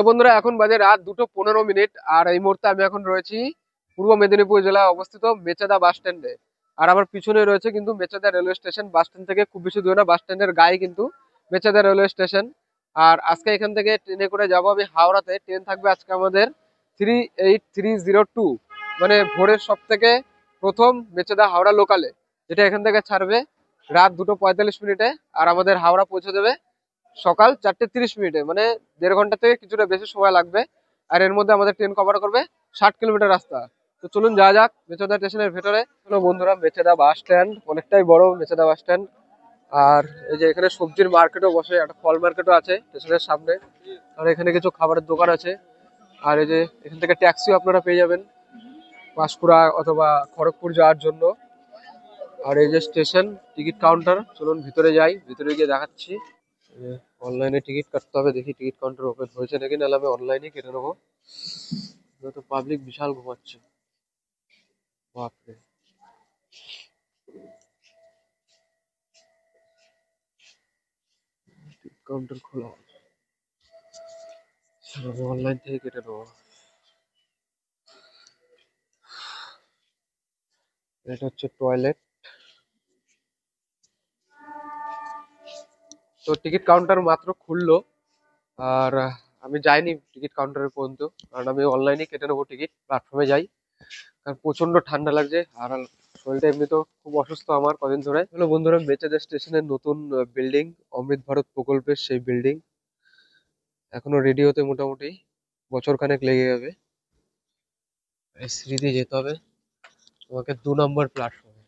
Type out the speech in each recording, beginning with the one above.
তো বন্ধুরা এখন বাজে রাত 2:15। আর এই মুহূর্তে আমি এখন রয়েছি পূর্ব মেদিনীপুর জেলায় অবস্থিত মেচেদা বাস স্ট্যান্ডে। আর আমার পিছনে রয়েছে কিন্তু Mecheda railway station. Bus stand থেকে খুব বেশি দূরে না, বাস স্ট্যান্ডের গায়ে কিন্তু মেচেদা রেলওয়ে স্টেশন। আর আজকে এখান থেকে ট্রেনে করে যাবো আমি হাওড়াতে। ট্রেন থাকবে আজকে আমাদের 38302, মানে ভোরের সব থেকে প্রথম মেচেদা হাওড়া লোকালে, যেটা এখান থেকে ছাড়বে রাত 2:45। আর আমাদের হাওড়া পৌঁছে দেবে সকাল 4:30, মানে 1.5 ঘন্টা থেকে কিছুটা বেশি সময় লাগবে। আর এর মধ্যে আমাদের ট্রেন কভার করবে 60 কিলোমিটার রাস্তা। তো চলুন যাওয়া যাক মেচেদা স্টেশনের ভেতরে। চলো বন্ধুরা, মেচেদা বাস স্ট্যান্ড অনেকটাই বড় মেচেদা বাস স্ট্যান্ড। আর এই যে এখানে সবজির মার্কেটও বসে, একটা ফল মার্কেটও আছে স্টেশনের সামনে। আর এখানে কিছু খাবারের দোকান আছে। আর এই যে এখান থেকে ট্যাক্সিও আপনারা পেয়ে যাবেন পাঁশকুড়া অথবা খড়গপুর যাওয়ার জন্য। আর এই যে স্টেশন টিকিট কাউন্টার, চলুন ভিতরে যাই, ভিতরে গিয়ে দেখাচ্ছি। অনলাইনে টিকিট কাটতে হবে, দেখি টিকিট কাউন্টার ওপেন হয়েছে নাকি, নাহলে আমি অনলাইনে কেটে নেবো। তো পাবলিক বিশাল ঘুমাচ্ছে, বাপরে। টিকিট কাউন্টার খোলা, আমি অনলাইন থেকে কেটে নেবো। এটা হচ্ছে টয়লেট। তো টিকিট কাউন্টার মাত্র খুললো। আর আমি যাইনি টিকিট কাউন্টারের পর্যন্ত, কারণ আমি অনলাইনে কেটে নেবো টিকিট, প্ল্যাটফর্মে যাই। কারণ প্রচন্ড ঠান্ডা লাগছে আর শরীরটা এমনি তো খুব অসুস্থ আমার কদিন ধরে। হলো বন্ধুরা, মেচেদা স্টেশনের নতুন বিল্ডিং, অমৃত ভারত প্রকল্পের সেই বিল্ডিং এখনো রেডি হতে মোটামুটি বছর খানেক লেগে যাবে। এই সিঁড়ি দিয়ে যেতে হবে তোমাকে 2 নম্বর প্ল্যাটফর্মে।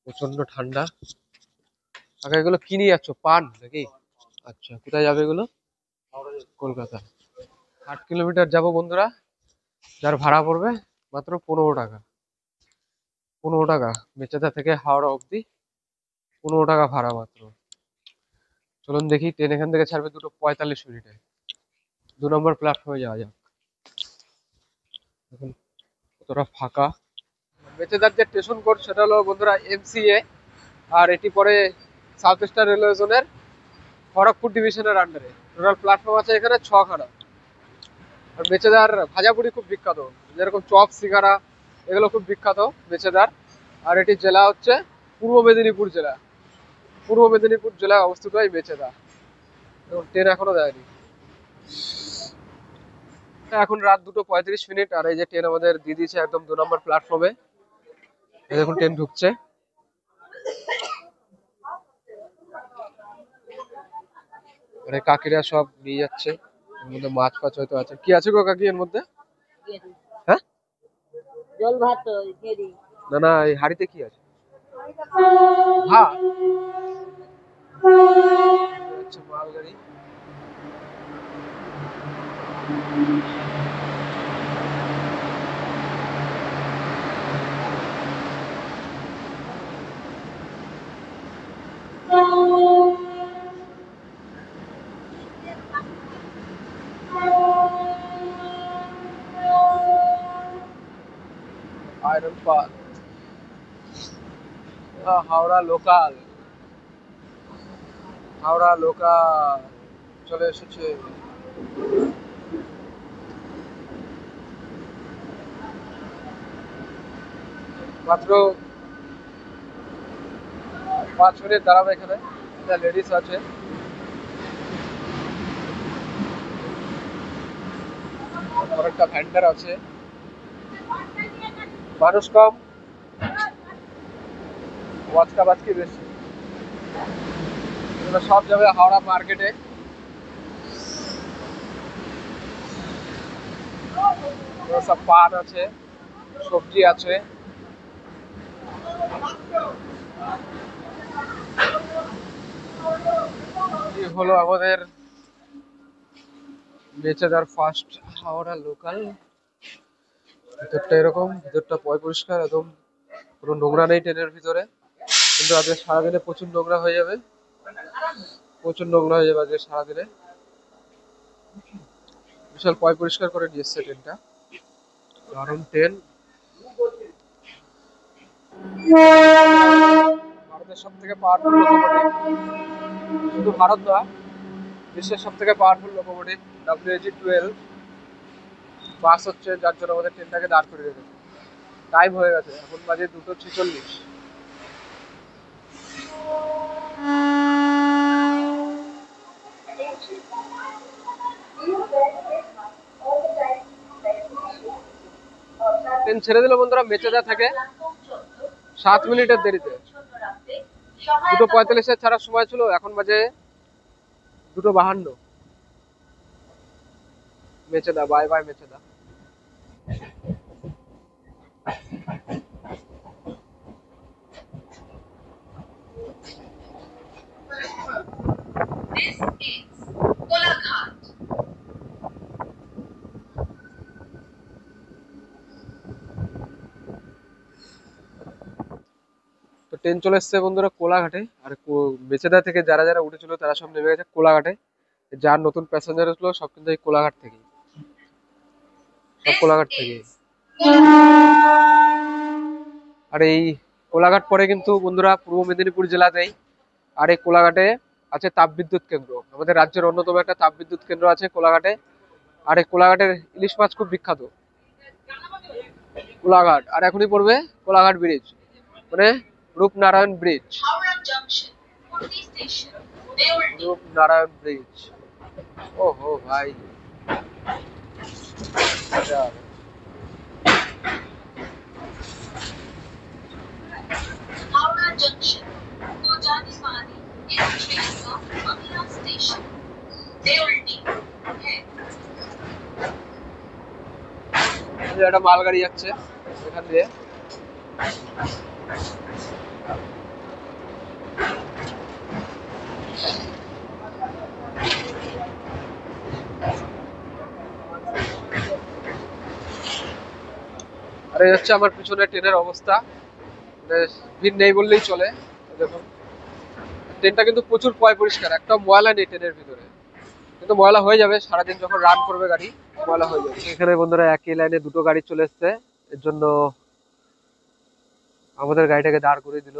প্রচন্ড ঠান্ডা। আগে এগুলো কি নিয়ে যাচ্ছ, পান নাকি? আচ্ছা, কোথায় যাবে এগুলো? কলকাতা। 8 কিলোমিটার যাবো বন্ধুরা, যার ভাড়া পড়বে মাত্র 15 টাকা। 15 টাকা মেচেদা থেকে হাওড়া অবধি, 15 টাকা ভাড়া মাত্র। চলুন দেখি, ট্রেন এখান থেকে ছাড়বে 2:45। 2 নম্বর প্ল্যাটফর্মে যাওয়া যাক। এখন কতটা ফাঁকা। মেচেদার যে স্টেশন কোড সেটা হলো বন্ধুরা MCA। আর এটি পরে সাউথ ইস্টার্ন রেলওয়ে জোনের খড়গপুর ডিভিশনের আন্ডারে। টোটাল প্ল্যাটফর্ম আছে এখানে 6খানা। আর মেচেদার ভাজাপুরি খুব বিখ্যাত, যেরকম চপ সিঙ্গারা এগুলো খুব বিখ্যাত মেচেদার। আর এটি জেলা হচ্ছে পূর্ব মেদিনীপুর জেলা। পূর্ব মেদিনীপুর জেলায় অবস্থিত এই মেচেদা। এবং ট্রেন এখনো দেয়নি। এখন রাত 2:35। আর এই যে ট্রেন আমাদের দিয়ে দিয়েছে একদম 2 নম্বর প্ল্যাটফর্মে। দেখুন ট্রেন ঢুকছে। মানে কাকিরা সব নিয়ে যাচ্ছে, এর মধ্যে মাছ ফাছ হয়তো আছে। কি আছে গো কাকি এর মধ্যে? হ্যাঁ, জল ভাত। না না, এই হাড়িতে কি আছে? হ্যাঁ, আচ্ছা, মালগাড়ি। আয়রন পাল, হাওড়া লোকাল। হাওড়া লোকাল চলে এসেছে। মাত্র 5 মিনিট দাঁড়াবে এখানে। লেডিস আছে। অনেকটা ভ্যান্ডার আছে, মানুষ কম, ওয়াচকা বাচকি বেশি। এগুলো সব যাবে হাওড়া মার্কেটে। সব পান আছে, সবজি আছে। এই হলো আমাদের মেচেদার ফার্স্ট হাওড়া লোকাল। ভিতরটা এরকম, ভিতরটা পরিষ্কার একদম, কোনো নোংরা নেই ট্রেনের ভিতরে। কিন্তু আজকে সারাদিনে প্রচুর নোংরা হয়ে যাবে, প্রচুর নোংরা হয়ে যাবে আজকে সারাদিনে। বিশাল পরিষ্কার করে নিয়ে এসছে ট্রেনটা, দারুণ ট্রেন। ভারতের সব থেকে পাওয়ারফুল লোকোমোটিভ, শুধু ভারত নয়, বিশ্বের সব থেকে পাওয়ারফুল লোকোমোটিভ WAG-12 বাস হচ্ছে, যার জন্য আমাদের ট্রেনটাকে দাঁড় করে রেখেছে। টাইম হয়ে গেছে, এখন বাজে 2:46। ট্রেন ছেড়ে দিল বন্ধুরা মেচেদা থেকে 7 মিনিটের দেরিতে। 2:45 ছাড়ার সময় ছিল, এখন বাজে 2:52। Mecheda, bye bye Mecheda. তো ট্রেন চলে এসছে বন্ধুরা কোলাঘাটে। আর মেচেদা থেকে যারা যারা উঠেছিল তারা সব নেমে গেছে কোলাঘাটে। যার নতুন প্যাসেঞ্জার হলো সব কিন্তু এই কোলাঘাট থেকে, সব কোলাঘাট থেকে। আর এই কোলাঘাট পরে কিন্তু বন্ধুরা পূর্ব মেদিনীপুর জেলাতেই। আর এই কোলাঘাটে আছে তাপবিদ্যুৎ কেন্দ্র, আমাদের রাজ্যের অন্যতম একটা তাপবিদ্যুৎ কেন্দ্র আছে কোলাঘাটে। আর এই কোলাঘাটের ইলিশ মাছ খুব বিখ্যাত। কোলাঘাট আর এখনই পড়বে কোলাঘাট ব্রিজ, মানে রূপনারায়ণ ব্রিজ, রূপনারায়ণ ব্রিজ। ওহো ভাই, একটা মালগাড়ি যাচ্ছে এখান দিয়ে। আর এই হচ্ছে আমার পিছনে ট্রেনের অবস্থা, ভিড় নেই বললেই চলে। দেখুন ট্রেনটা কিন্তু প্রচুর পরিষ্কার, একটা ময়লা নেই ট্রেনের ভিতরে, কিন্তু ময়লা হয়ে যাবে সারাদিন যখন রান করবে গাড়ি, ময়লা হয়ে যাবে। এখানে বন্ধুরা একই লাইনে দুটো গাড়ি চলে এসছে, এর জন্য আমাদের গাড়িটাকে দাঁড় করে দিল।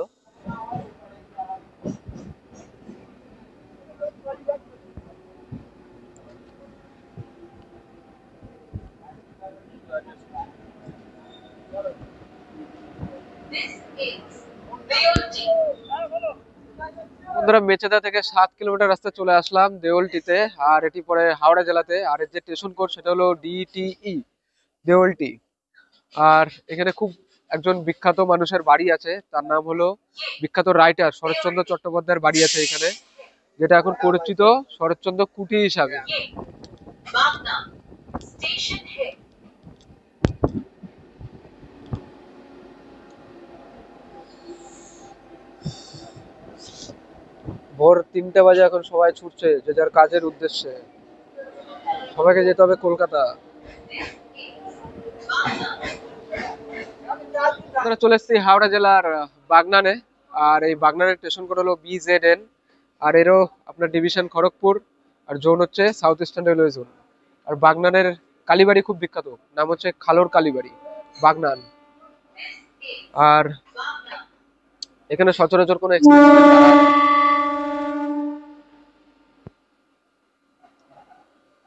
বন্ধুরা মেচেদা থেকে 7 কিলোমিটার রাস্তা চলে আসলাম দেওলটিতে। আর এটি পরে হাওড়া জেলাতে। আর এর যে স্টেশন কোড সেটা হলো DTE, দেওলটি। আর এখানে খুব একজন বিখ্যাত মানুষের বাড়ি আছে, তার নাম হলো বিখ্যাত রাইটার শরৎচন্দ্র চট্টোপাধ্যায়ের বাড়ি আছে এখানে, যেটা এখন পরিচিত শরৎচন্দ্র কুঠি হিসাবে। ভোর 3টে বাজে, এখন সবাই ছুটছে যে যার কাজের উদ্দেশ্যে। সবাইকে যেতে হবে কলকাতা। আমরা চলে এসেছি হাওড়া জেলার বাগনানে। আর এই বাগনানের স্টেশন কোড হলো BZN। আর এরও আপনার ডিভিশন খড়গপুর, আর জোন হচ্ছে সাউথ ইস্টার্ন রেলওয়ে জোন। আর বাগনানের কালীবাড়ি খুব বিখ্যাত, নাম হচ্ছে খালোর কালীবাড়ি, বাগনান। আর এখানে সচরাচর কোনো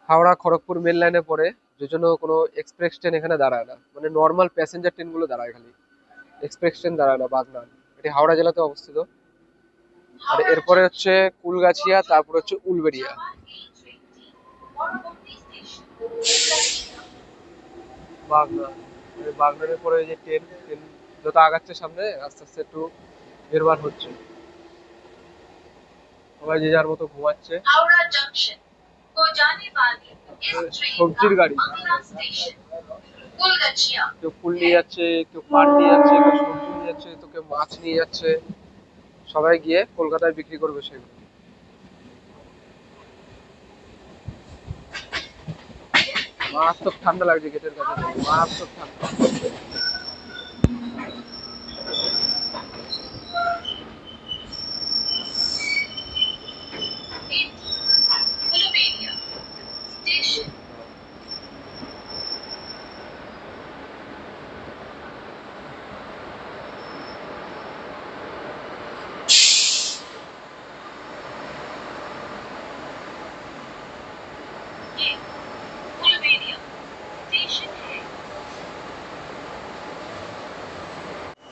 হাওড়া খড়গপুর মেন লাইনে পড়ে, যে জন্য কোনো এক্সপ্রেস ট্রেন এখানে দাঁড়ায় না, মানে নর্মাল প্যাসেঞ্জার ট্রেনগুলো দাঁড়ায়, খালি এক্সপ্রেস ট্রেন দাঁড়ায় না বাগনান। এটি হাওড়া জেলাতে অবস্থিত। আর এরপরে হচ্ছে কুলগাছিয়া, তারপর হচ্ছে উলবেড়িয়া। বাগনান, বাগনানের পরে যে ট্রেন ট্রেন যত আগাচ্ছে সামনে আস্তে আস্তে একটু নির্মাণ হচ্ছে, সবাই যে যার মতো ঘুমাচ্ছে। সবজির গাড়ি, কেউ ফুল নিয়ে যাচ্ছে, কেউ পান নিয়ে যাচ্ছে, কেউ সবজি নিয়ে যাচ্ছে, তো কেউ মাছ নিয়ে যাচ্ছে। সবাই গিয়ে কলকাতায় বিক্রি করবে সেগুলো। মারাত্মক ঠান্ডা লাগছে গেটের কাছে, মারাত্মক ঠান্ডা।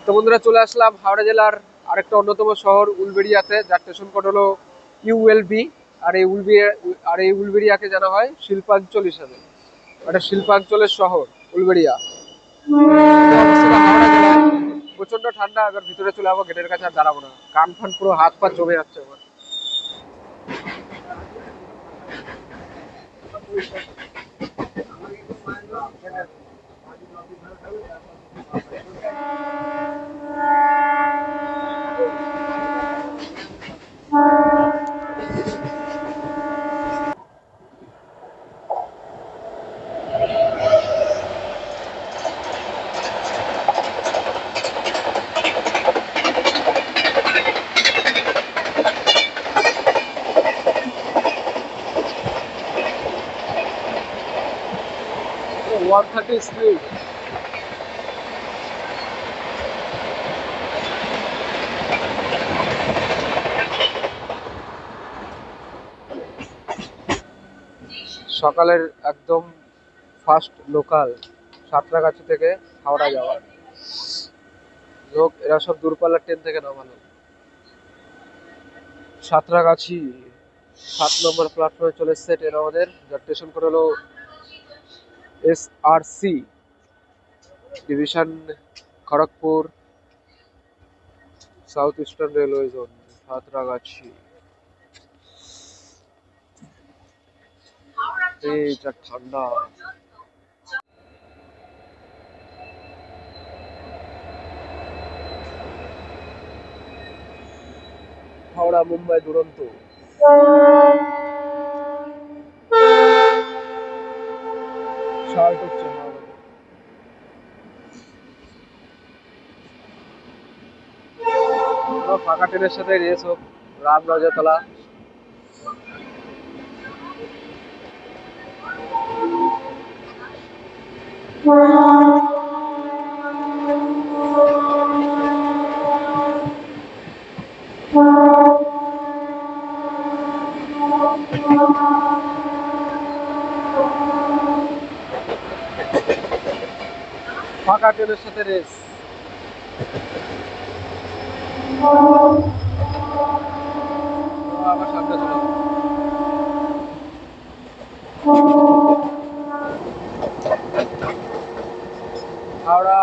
তো বন্ধুরা চলে আসলাম হাওড়া জেলার আরেকটা অন্যতম শহর উলবেড়িয়াতে, যার স্টেশন কোড হলো ইউএলবি। আর এই উলবেড়িয়াকে জানা হয় শিল্পাঞ্চল হিসাবে। একটা শিল্পাঞ্চলের শহর উলবেড়িয়া। অবস্থিত হাওড়া জেলায়। প্রচন্ড ঠান্ডা। এবার ভিতরে চলে যাবো, গেটের কাছে আর দাঁড়াবো না, কান ফান পুরো হাত পা জমে যাচ্ছে আমার। One thirty speed. সকালের একদম ফার্স্ট লোকাল সাঁতরাগাছি থেকে হাওড়া যাওয়ার লোক, এরা সব দূরপাল্লার ট্রেন থেকে নামালো। সাঁতরাগাছি 7 নম্বর প্ল্যাটফর্মে চলে এসছে ট্রেন আমাদের, যার স্টেশন কোড হলো SRC, division Kharagpur, south eastern railway zone, Santragachi. এই যা ঠান্ডা! হাওড়া মুম্বাই দুরন্ত। শার্ট হচ্ছে হাওড়াতে। পুরো ফাঁকা ট্রেনের সাথে রেস হোক রাম রাজাতলা। ফাঁকা ট্রেনের সাথে রেস। আবার সামনে চলে যাবো। হাওড়া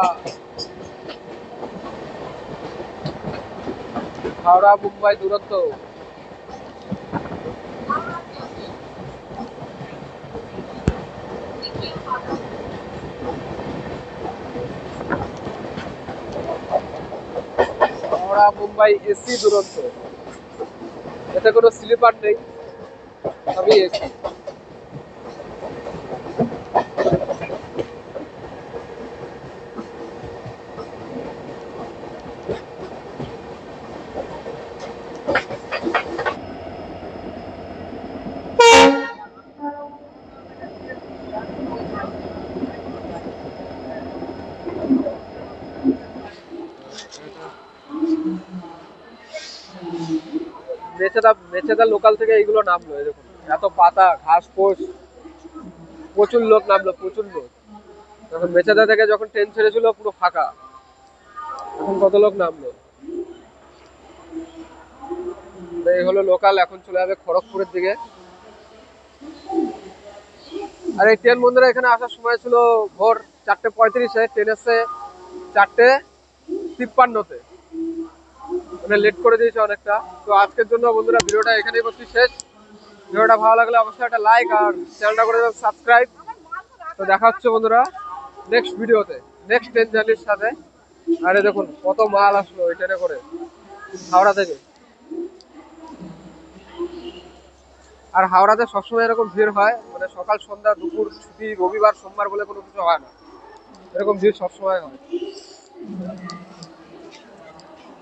হাওড়া মুম্বাই দুরন্ত। হাওড়া মুম্বাই এসি দুরন্ত। এতে কোনো স্লিপার নেই, সবই এসি। মেচেদা লোকাল থেকে এইগুলো নামলো, এই দেখুন এত পাতা ঘাস পোষ, প্রচুর লোক নামলো, প্রচুর লোক। তখন মেচেদা থেকে যখন ট্রেন ছেড়েছিল পুরো ফাঁকা, এখন কত লোক নামলো। এই হলো লোকাল, এখন চলে যাবে খড়গপুরের দিকে। আর এই ট্রেন বন্ধুরা এখানে আসার সময় ছিল ভোর 4:35-এ, ট্রেন এসছে 4:53-তে, মানে লেট করে দিয়েছে অনেকটা। তো আজকের জন্য বন্ধুরা ভিডিওটা এখানেই করছি শেষ। ভিডিওটা ভালো লাগলে অবশ্যই একটা লাইক আর চ্যানেলটা করে দেবেন সাবস্ক্রাইব। তো দেখা হচ্ছে বন্ধুরা নেক্সট ভিডিওতে, নেক্সট ট্রেন জার্নির সাথে। আরে দেখুন কত মাল আসলো ওই ট্রেনে করে হাওড়া থেকে। আর হাওড়াতে সবসময় এরকম ভিড় হয়, মানে সকাল সন্ধ্যা দুপুর ছুটি, রবিবার সোমবার বলে কোনো কিছু হয় না, এরকম ভিড় সবসময় হয়।